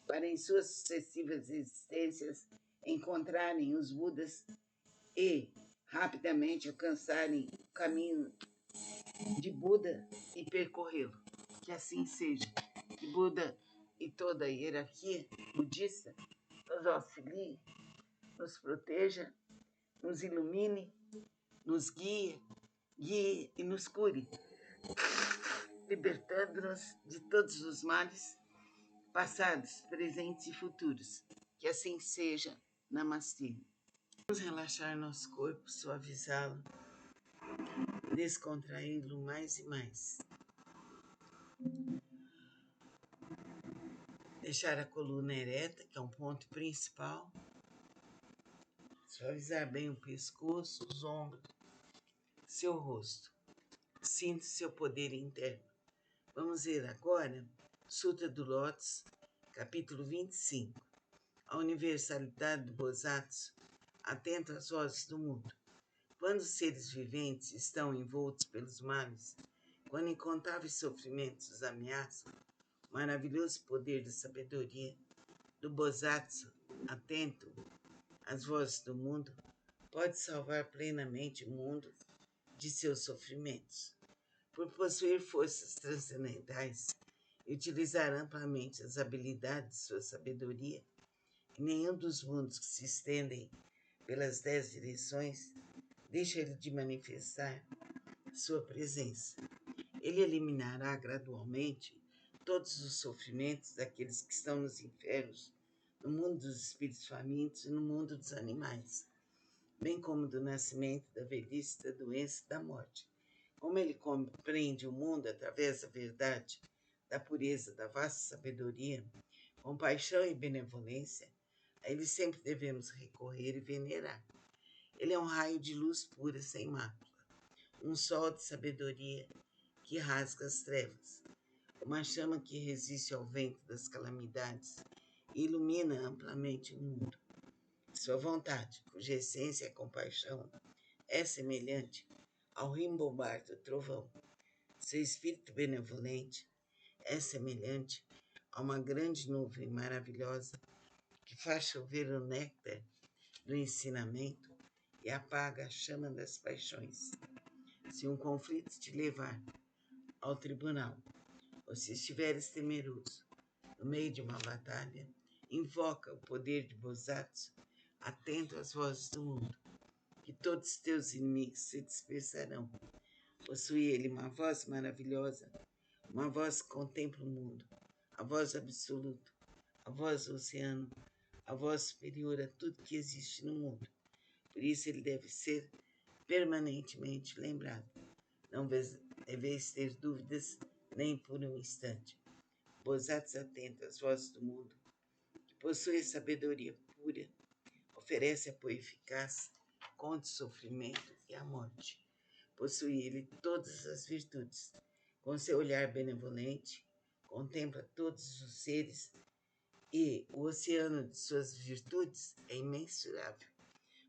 para em suas sucessivas existências encontrarem os Budas e rapidamente alcançarem o caminho de Buda e percorrê-lo. Que assim seja. Que Buda e toda a hierarquia budista nos auxilie, nos proteja, nos ilumine, nos guie e nos cure, libertando-nos de todos os males, passados, presentes e futuros. Que assim seja. Namastê. Vamos relaxar nosso corpo, suavizá-lo, descontraí-lo mais e mais. Deixar a coluna ereta, que é um ponto principal. Suavizar bem o pescoço, os ombros, seu rosto. Sinta seu poder interno. Vamos ver agora Sutra do Lótus, capítulo 25. A universalidade do Bodhisattva, atento às vozes do mundo. Quando os seres viventes estão envoltos pelos males, quando incontáveis sofrimentos os ameaçam, o maravilhoso poder da sabedoria do Bodhisattva, atento às vozes do mundo, pode salvar plenamente o mundo de seus sofrimentos. Por possuir forças transcendentais e utilizar amplamente as habilidades de sua sabedoria, em nenhum dos mundos que se estendem pelas 10 direções deixa ele de manifestar sua presença. Ele eliminará gradualmente todos os sofrimentos daqueles que estão nos infernos, no mundo dos espíritos famintos e no mundo dos animais, bem como do nascimento, da velhice, da doença e da morte. Como ele compreende o mundo através da verdade, da pureza, da vasta sabedoria, compaixão e benevolência, a ele sempre devemos recorrer e venerar. Ele é um raio de luz pura, sem mácula, um sol de sabedoria que rasga as trevas, uma chama que resiste ao vento das calamidades e ilumina amplamente o mundo. Sua vontade, cuja essência é compaixão, é semelhante ao rimbobar do trovão. Seu espírito benevolente é semelhante a uma grande nuvem maravilhosa que faz chover o néctar do ensinamento e apaga a chama das paixões. Se um conflito te levar ao tribunal, ou se estiveres temeroso no meio de uma batalha, invoca o poder de Bosatsu, atento às vozes do mundo, que todos os teus inimigos se dispersarão. Possui ele uma voz maravilhosa, uma voz que contempla o mundo, a voz absoluta, a voz do oceano, a voz superior a tudo que existe no mundo. Por isso ele deve ser permanentemente lembrado. Não deveis ter dúvidas nem por um instante. Bosatsu atento às vozes do mundo, que possui sabedoria pura, oferece apoio eficaz contra o sofrimento e a morte. Possui ele todas as virtudes. Com seu olhar benevolente, contempla todos os seres e o oceano de suas virtudes é imensurável.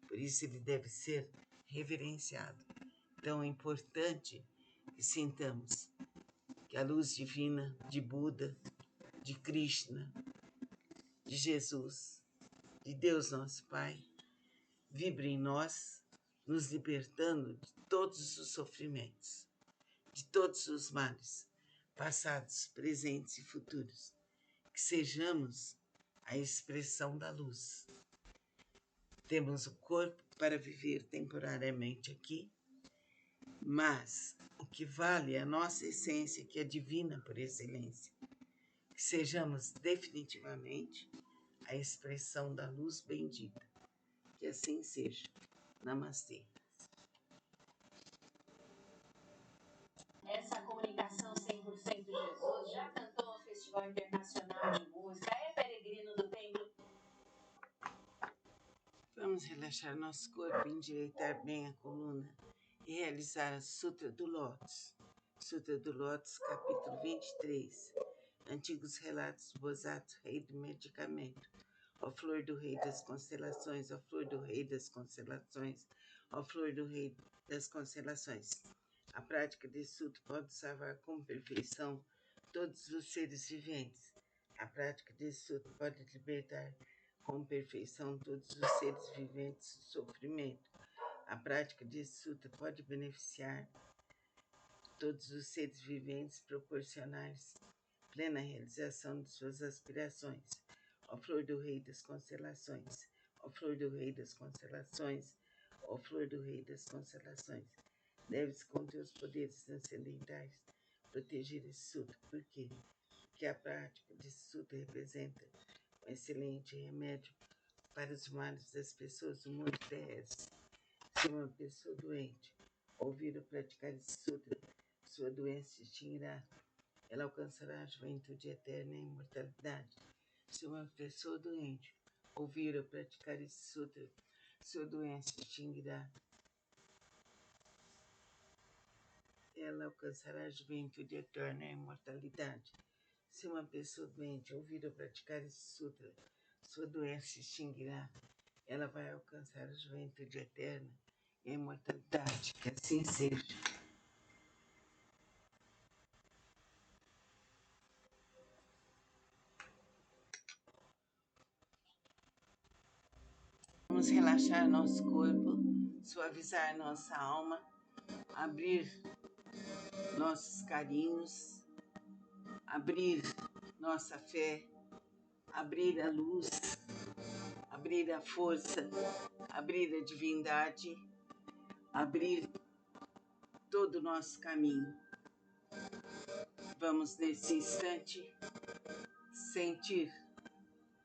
Por isso ele deve ser reverenciado. Tão importante que sintamos que a luz divina de Buda, de Krishna, de Jesus, de Deus nosso Pai, vibra em nós, nos libertando de todos os sofrimentos, de todos os males, passados, presentes e futuros. Que sejamos a expressão da luz. Temos o corpo para viver temporariamente aqui, mas o que vale é a nossa essência, que é divina por excelência. Que sejamos definitivamente a expressão da luz bendita. Que assim seja. Namastê. Essa comunicação 100% Jesus já cantou no Festival Internacional de Música, é peregrino do templo. Vamos relaxar nosso corpo, endireitar bem a coluna e realizar a Sutra do Lótus. Sutra do Lótus, capítulo 23. Antigos relatos do Bosatsu, rei do medicamento. Ó flor do rei das constelações, ó flor do rei das constelações, ó flor do rei das constelações. A prática desse sutra pode salvar com perfeição todos os seres viventes. A prática desse sutra pode libertar com perfeição todos os seres viventes do sofrimento. A prática desse sutra pode beneficiar todos os seres viventes, proporcionar-lhes plena realização de suas aspirações. Ó flor do rei das constelações, ó flor do rei das constelações, ó flor do rei das constelações, deves com teus poderes transcendentais proteger esse sutra. Por quê? Porque a prática desse sutra representa um excelente remédio para os males das pessoas do mundo terrestre. Se uma pessoa doente ouvir ou praticar esse sutra, sua doença se extinguirá. Ela alcançará a juventude eterna e a imortalidade. Se uma pessoa doente ouvir ou praticar esse sutra, sua doença se extinguirá. Ela alcançará a juventude eterna e a imortalidade. Se uma pessoa doente ouvir ou praticar esse sutra, sua doença se extinguirá. Ela vai alcançar a juventude eterna e a imortalidade. Que assim seja. Vamos relaxar nosso corpo, suavizar nossa alma, abrir nossos carinhos, abrir nossa fé, abrir a luz, abrir a força, abrir a divindade, abrir todo o nosso caminho. Vamos, nesse instante, sentir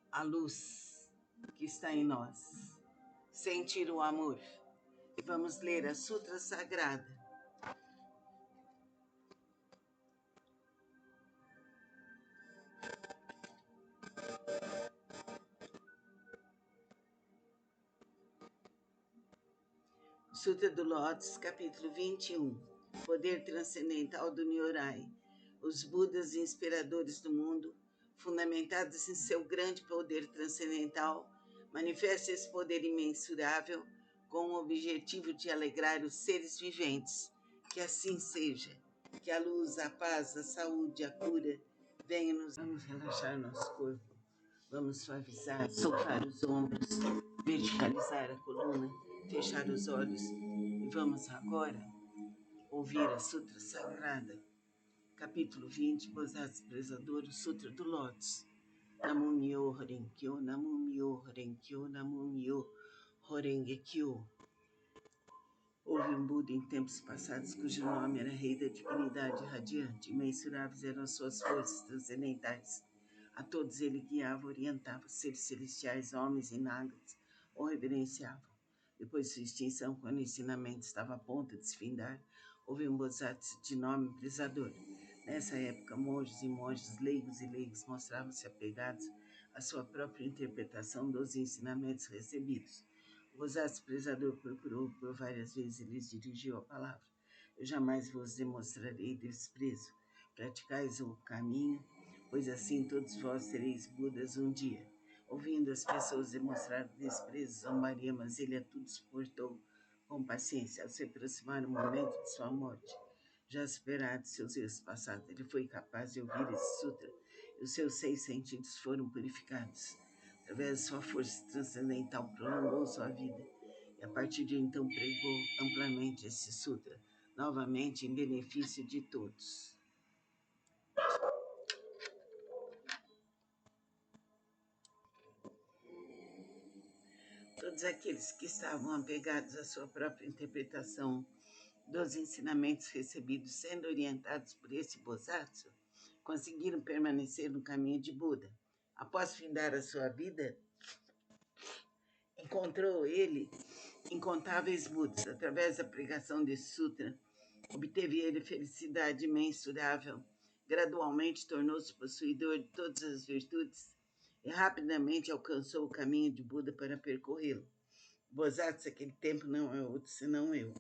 a luz que está em nós, sentir o amor. E vamos ler a Sutra Sagrada. Sutra do Lótus, capítulo 21. Poder transcendental do Nyorai. Os Budas inspiradores do mundo, fundamentados em seu grande poder transcendental, manifestam esse poder imensurável com o objetivo de alegrar os seres viventes. Que assim seja. Que a luz, a paz, a saúde, a cura venham nos... Vamos relaxar nosso corpo. Vamos suavizar, soltar os ombros, verticalizar a coluna, fechar os olhos e vamos agora ouvir a Sutra Sagrada, capítulo 20, Bodhisattva Sutra do Lótus. Namo Myo Horenkyo, Namo Myo Horenkyo, Namo Myo Horengekyo. Houve um Buda em tempos passados cujo nome era Rei da Divinidade Radiante. Imensuráveis eram suas forças transcendentais. A todos ele guiava, orientava, seres celestiais, homens e nagas, o reverenciavam. Depois de sua extinção, quando o ensinamento estava a ponto de se findar, houve um Bodhisattva de nome Brisador. Nessa época, monges e monjas, leigos e leigos mostravam-se apegados à sua própria interpretação dos ensinamentos recebidos. O Bodhisattva Brisador procurou por várias vezes e lhes dirigiu a palavra. Eu jamais vos demonstrarei desprezo. Praticais o caminho, pois assim todos vós sereis Budas um dia. Ouvindo as pessoas demonstrar desprezo, zombaria, mas ele a tudo suportou com paciência. Ao se aproximar o momento de sua morte, já superado de seus erros passados, ele foi capaz de ouvir esse sutra e os seus 6 sentidos foram purificados. Através de sua força transcendental, prolongou sua vida e a partir de então pregou amplamente esse sutra, novamente em benefício de todos. Todos aqueles que estavam apegados à sua própria interpretação dos ensinamentos recebidos, sendo orientados por esse Bodhisattva, conseguiram permanecer no caminho de Buda. Após findar a sua vida, encontrou ele incontáveis Budas. Através da pregação desse sutra, obteve ele felicidade imensurável. Gradualmente tornou-se possuidor de todas as virtudes e rapidamente alcançou o caminho de Buda para percorrê-lo. Bodhisattva, naquele tempo, não é outro senão eu.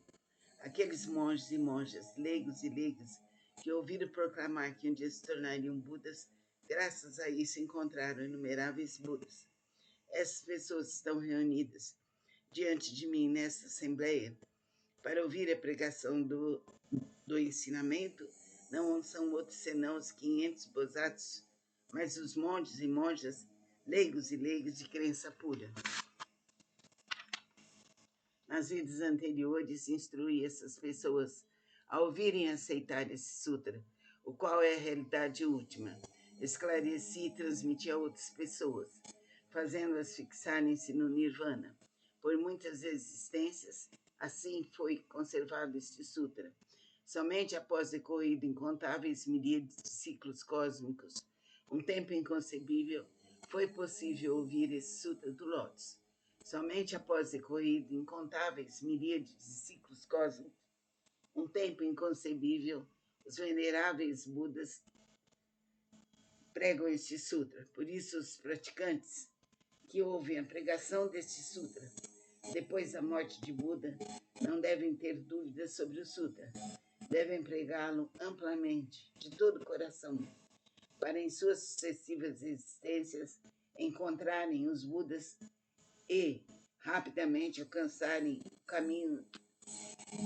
Aqueles monges e monjas, leigos e leigas, que ouviram proclamar que um dia se tornariam Budas, graças a isso encontraram inumeráveis Budas. Essas pessoas estão reunidas diante de mim nesta assembleia para ouvir a pregação do ensinamento. Não são outros senão os 500 Bodhisattvas, mas os monges e monjas, leigos e leigas de crença pura. Nas vidas anteriores, instruí essas pessoas a ouvirem e aceitar esse sutra, o qual é a realidade última. Esclareci e transmiti a outras pessoas, fazendo-as fixarem-se no Nirvana. Por muitas existências, assim foi conservado este sutra. Somente após decorrido incontáveis miríades de ciclos cósmicos, um tempo inconcebível, foi possível ouvir esse sutra do Lótus. Somente após decorrido incontáveis miríades de ciclos cósmicos, um tempo inconcebível, os veneráveis Budas pregam este sutra. Por isso, os praticantes que ouvem a pregação deste sutra depois da morte de Buda não devem ter dúvidas sobre o sutra. Devem pregá-lo amplamente, de todo o coração, para em suas sucessivas existências encontrarem os Budas e rapidamente alcançarem o caminho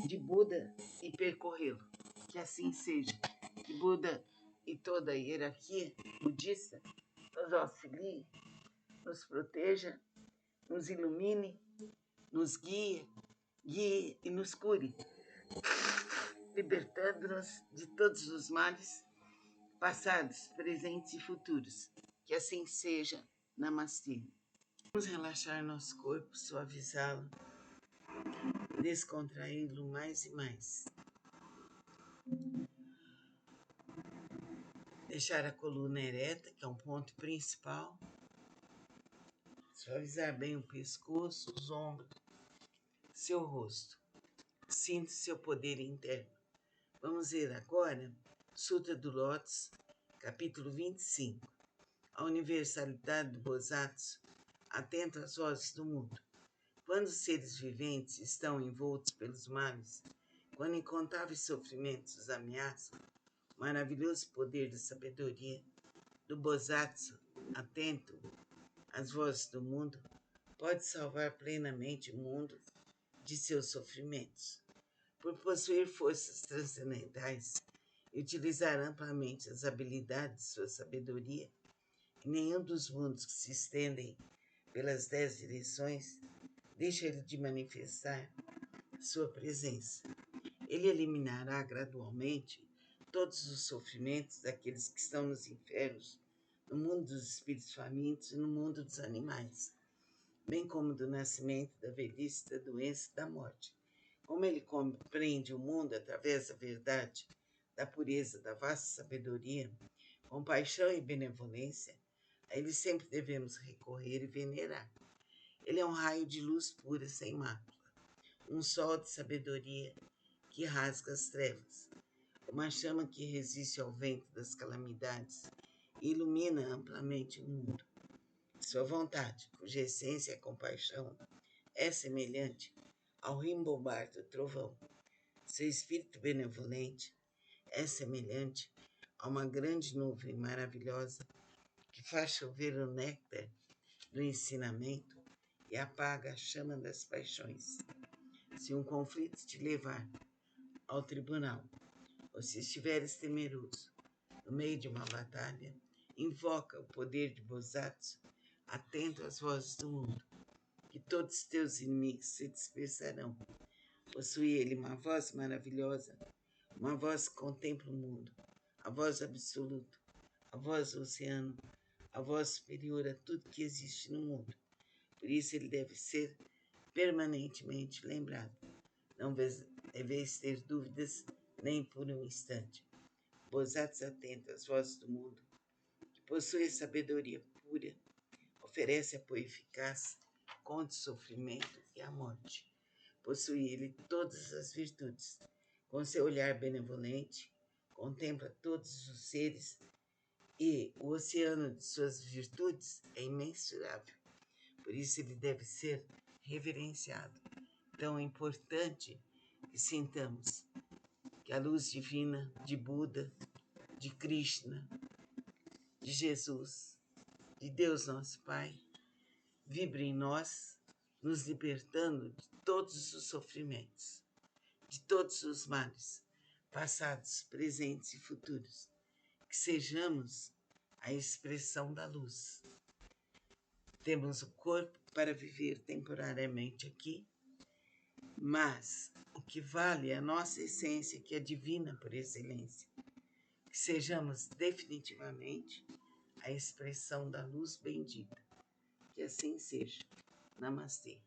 de Buda e percorrê-lo. Que assim seja. Que Buda e toda a hierarquia budista nos auxilie, nos proteja, nos ilumine, nos guie e nos cure, libertando-nos de todos os males, passados, presentes e futuros. Que assim seja. Namastê. Vamos relaxar nosso corpo, suavizá-lo, descontraí-lo mais e mais. Deixar a coluna ereta, que é um ponto principal. Suavizar bem o pescoço, os ombros, seu rosto. Sinta seu poder interno. Vamos ver agora Sutra do Lótus, capítulo 25. A universalidade do Bosatsu, atento às vozes do mundo. Quando os seres viventes estão envoltos pelos males, quando incontáveis sofrimentos os ameaçam, o maravilhoso poder da sabedoria do Bosatsu, atento às vozes do mundo, pode salvar plenamente o mundo de seus sofrimentos. Por possuir forças transcendentais e utilizar amplamente as habilidades de sua sabedoria, em nenhum dos mundos que se estendem pelas 10 direções deixa ele de manifestar sua presença. Ele eliminará gradualmente todos os sofrimentos daqueles que estão nos infernos, no mundo dos espíritos famintos e no mundo dos animais, bem como do nascimento, da velhice, da doença e da morte. Como ele compreende o mundo através da verdade, da pureza, da vasta sabedoria, compaixão e benevolência, a ele sempre devemos recorrer e venerar. Ele é um raio de luz pura, sem mácula, um sol de sabedoria que rasga as trevas, uma chama que resiste ao vento das calamidades e ilumina amplamente o mundo. Sua vontade, cuja essência é compaixão, é semelhante ao rimbobar do trovão. Seu espírito benevolente é semelhante a uma grande nuvem maravilhosa que faz chover o néctar do ensinamento e apaga a chama das paixões. Se um conflito te levar ao tribunal, ou se estiveres temeroso no meio de uma batalha, invoca o poder de Bosatsu, atento às vozes do mundo, que todos teus inimigos se dispersarão. Possui ele uma voz maravilhosa, uma voz que contempla o mundo, a voz absoluta, a voz do oceano, a voz superior a tudo que existe no mundo. Por isso ele deve ser permanentemente lembrado. Não deveis ter dúvidas nem por um instante. Bosatsu atento às vozes do mundo, que possui a sabedoria pura, oferece apoio eficaz contra o sofrimento e a morte. Possui ele todas as virtudes. Com seu olhar benevolente, contempla todos os seres e o oceano de suas virtudes é imensurável. Por isso ele deve ser reverenciado. Então é importante que sintamos que a luz divina de Buda, de Krishna, de Jesus, de Deus nosso Pai, vibre em nós, nos libertando de todos os sofrimentos, de todos os males, passados, presentes e futuros. Que sejamos a expressão da luz. Temos o corpo para viver temporariamente aqui, mas o que vale é a nossa essência, que é divina por excelência. Que sejamos definitivamente a expressão da luz bendita. Que assim seja. Namastê.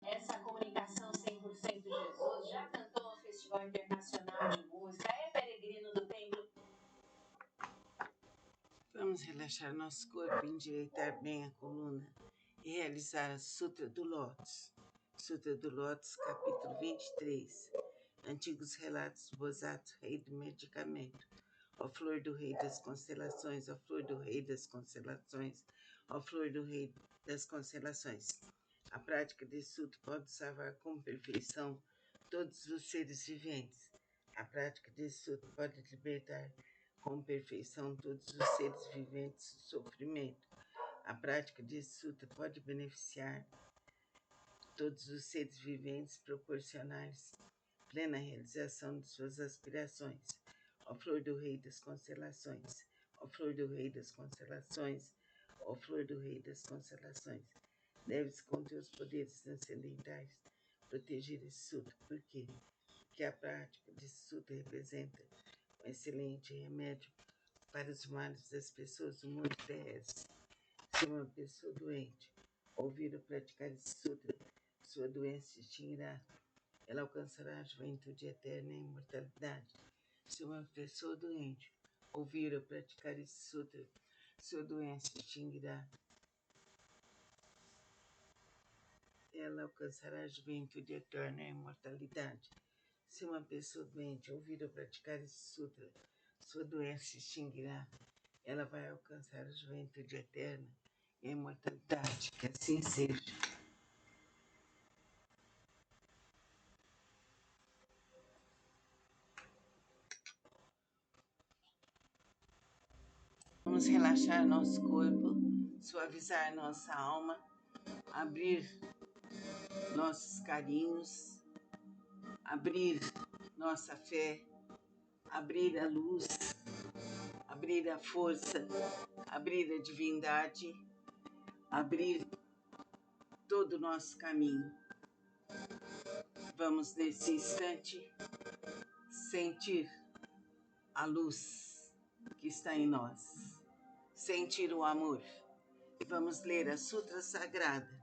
Essa comunicação 100% Jesus já cantou no Festival Internacional de Música, é peregrino do Templo. Vamos relaxar nosso corpo, endireitar bem a coluna e realizar a Sutra do Lótus. Sutra do Lótus, capítulo 23. Antigos relatos do Bosatsu, rei do medicamento. Ó flor do rei das constelações, ó flor do rei das constelações, ó flor do rei das constelações. A prática desse sutra pode salvar com perfeição todos os seres viventes. A prática desse sutra pode libertar com perfeição todos os seres viventes do sofrimento. A prática desse sutra pode beneficiar todos os seres viventes, proporcionar-lhes plena realização de suas aspirações. Ó flor do rei das constelações, ó flor do rei das constelações, ó flor do rei das constelações. Deves, com teus poderes transcendentais, proteger esse sutra. Por quê? Porque a prática desse sutra representa um excelente remédio para os males das pessoas do mundo terrestre. Se uma pessoa doente ouvir ou praticar esse sutra, sua doença se extinguirá. Ela alcançará a juventude eterna e a imortalidade. Se uma pessoa doente ouvir ou praticar esse sutra, sua doença extinguirá. Ela alcançará a juventude eterna e a imortalidade. Se uma pessoa doente ouvir ou praticar esse sutra, sua doença se extinguirá. Ela vai alcançar a juventude eterna e a imortalidade. Que assim seja. Vamos relaxar nosso corpo, suavizar nossa alma, abrir nossos carinhos, abrir nossa fé, abrir a luz, abrir a força, abrir a divindade, abrir todo o nosso caminho. Vamos, nesse instante, sentir a luz que está em nós, sentir o amor. E vamos ler a Sutra Sagrada.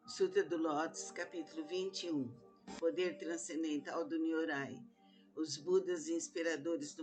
Sutra do Lótus, capítulo 21. Poder transcendental do Nyorai. Os Budas inspiradores do